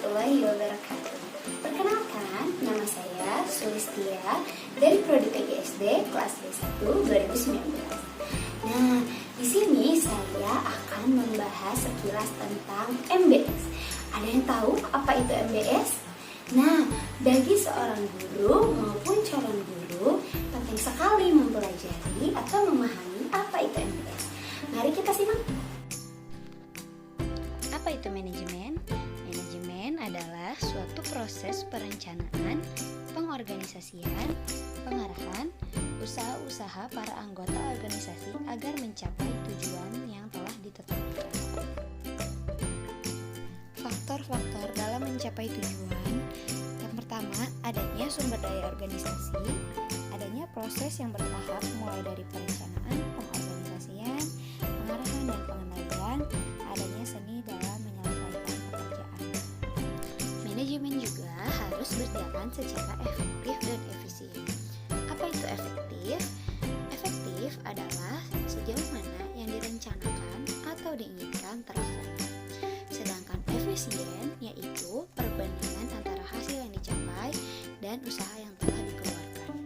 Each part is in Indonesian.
warahmatullahi wabarakatuh. Perkenalkan, nama saya Sulistia dari Prodi PGSD kelas D1 2019. Nah, di sini saya akan membahas sekilas tentang MBS. Ada yang tahu apa itu MBS? Nah, bagi seorang guru maupun calon guru, penting sekali mempelajari atau memahami apa itu MBS. Mari kita simak. Apa itu manajemen? Manajemen adalah suatu proses perencanaan, pengorganisasian, pengarahan, usaha-usaha para anggota organisasi agar mencapai tujuan yang telah ditetapkan. Faktor-faktor dalam mencapai tujuan: yang pertama, adanya sumber daya organisasi, adanya proses yang bertahap mulai dari perencanaan, pengorganisasian, pengarahan dan pengendalian, adanya seni dalam menyelesaikan pekerjaan. Manajemen juga harus berjalan secara efektif dan efisien. Apa itu efektif? Efektif adalah sejauh mana yang direncanakan atau diinginkan terlaksana. Sedangkan efisien yaitu perbandingan antara hasil yang dicapai dan usaha yang telah dikeluarkan.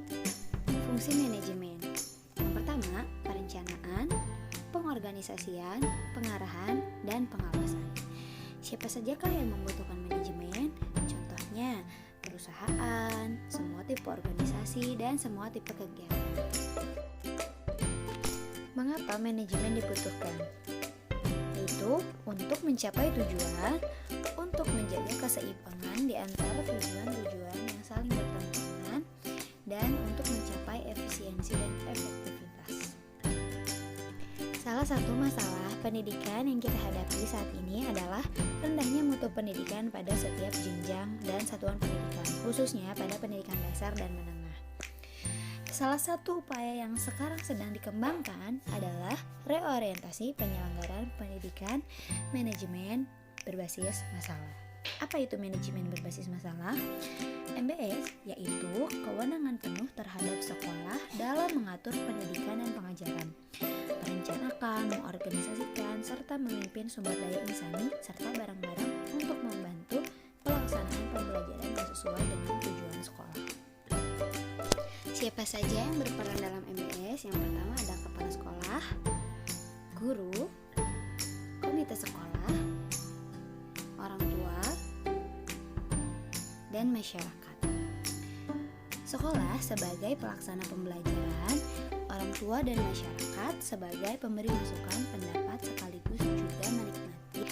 Fungsi manajemen: yang pertama, perencanaan, pengorganisasian, pengarahan, dan pengawasan. Siapa sajakah yang membutuhkan manajemen? Contohnya, perusahaan, semua tipe organisasi, dan semua tipe kegiatan. Mengapa manajemen dibutuhkan? Yaitu untuk mencapai tujuan, untuk menjaga keseimbangan di antara tujuan-tujuan yang saling bertentangan, dan untuk mencapai efisiensi dan efektivitas. Salah satu masalah pendidikan yang kita hadapi saat ini adalah rendahnya mutu pendidikan pada setiap jenjang dan satuan pendidikan, khususnya pada pendidikan dasar dan menengah. Salah satu upaya yang sekarang sedang dikembangkan adalah reorientasi penyelenggaraan pendidikan manajemen berbasis masalah. Apa itu manajemen berbasis masalah? MBS yaitu kewenangan penuh terhadap sekolah dalam mengatur pendidikan dan pengajaran, merencanakan, mengorganisasikan, serta memimpin sumber daya insani serta barang-barang untuk membantu pelaksanaan pembelajaran yang sesuai dengan tujuan sekolah. Siapa saja yang berperan dalam MBS? Yang pertama ada kepala sekolah, guru, komite sekolah, orang tua, dan masyarakat. Sekolah sebagai pelaksana pembelajaran, orang tua dan masyarakat sebagai pemberi masukan, pendapat, sekaligus juga menikmati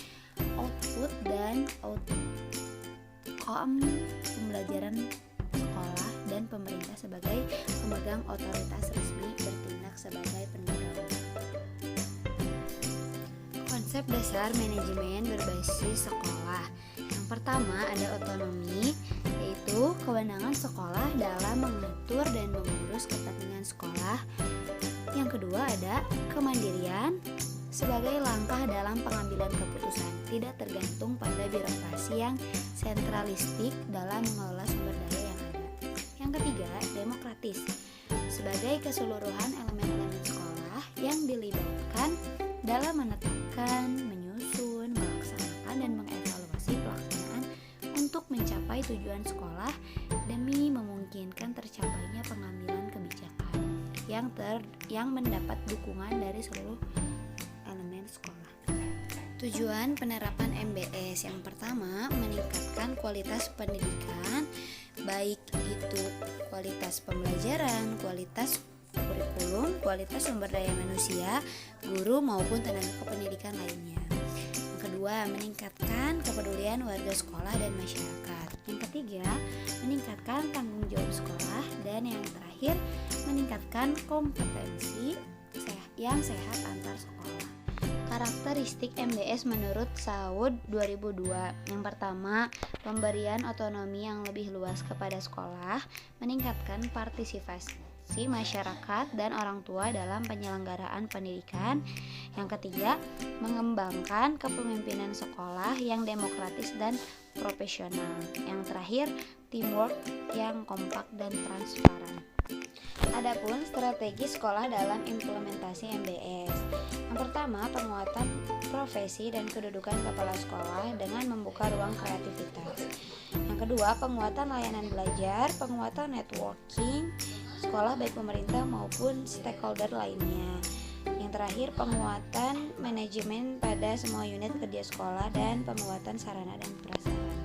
output dan outcome pembelajaran sekolah, dan pemerintah sebagai pemegang otoritas resmi bertindak sebagai pendorong. Konsep dasar manajemen berbasis sekolah. Yang pertama ada otonomi, yaitu kewenangan sekolah dalam mengatur dan mengurus kepentingan sekolah. Yang kedua ada kemandirian sebagai langkah dalam pengambilan keputusan, tidak tergantung pada birokrasi yang sentralistik dalam mengelola sumber daya yang ada. Yang ketiga, demokratis sebagai keseluruhan elemen-elemen sekolah yang dilibatkan dalam menetapkan, menyusun, melaksanakan, dan mengevaluasi pelaksanaan untuk mencapai tujuan sekolah demi memungkinkan tercapainya pengambilan kebijakan yang mendapat dukungan dari seluruh elemen sekolah. Tujuan penerapan MBS: yang pertama, meningkatkan kualitas pendidikan, baik itu kualitas pembelajaran, kualitas kurikulum, kualitas sumber daya manusia, guru maupun tenaga kependidikan lainnya. Yang kedua, meningkatkan kepedulian warga sekolah dan masyarakat. Yang ketiga, meningkatkan tanggung jawab sekolah, dan yang terakhir, meningkatkan kompetensi yang sehat antar sekolah. Karakteristik MBS menurut Saud 2002. Yang pertama, pemberian otonomi yang lebih luas kepada sekolah, meningkatkan partisipasi masyarakat dan orang tua dalam penyelenggaraan pendidikan. Yang ketiga, mengembangkan kepemimpinan sekolah yang demokratis dan profesional. Yang terakhir, teamwork yang kompak dan transparan. Adapun strategi sekolah dalam implementasi MBS. Yang pertama, penguatan profesi dan kedudukan kepala sekolah dengan membuka ruang kreativitas. Yang kedua, penguatan layanan belajar, penguatan networking sekolah baik pemerintah maupun stakeholder lainnya. Yang terakhir, penguatan manajemen pada semua unit kerja sekolah dan penguatan sarana dan prasarana.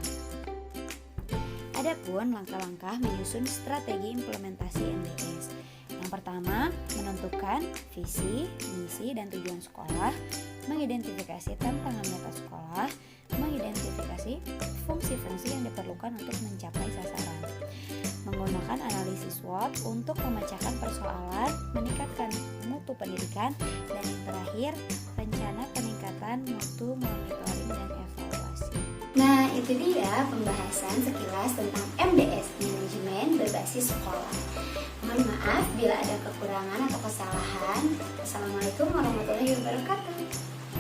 Adapun langkah-langkah menyusun strategi implementasi MBS. Yang pertama, menentukan visi, misi, dan tujuan sekolah, mengidentifikasi tantangan meta sekolah, mengidentifikasi fungsi-fungsi yang diperlukan untuk mencapai sasaran, menggunakan analisis SWOT untuk memecahkan persoalan, meningkatkan mutu pendidikan, dan yang terakhir, rencana peningkatan mutu monitoring dan evaluasi. Nah, itu dia pembahasan sekilas tentang MBS, manajemen berbasis sekolah. Mohon maaf bila ada kekurangan atau kesalahan. Assalamualaikum warahmatullahi wabarakatuh.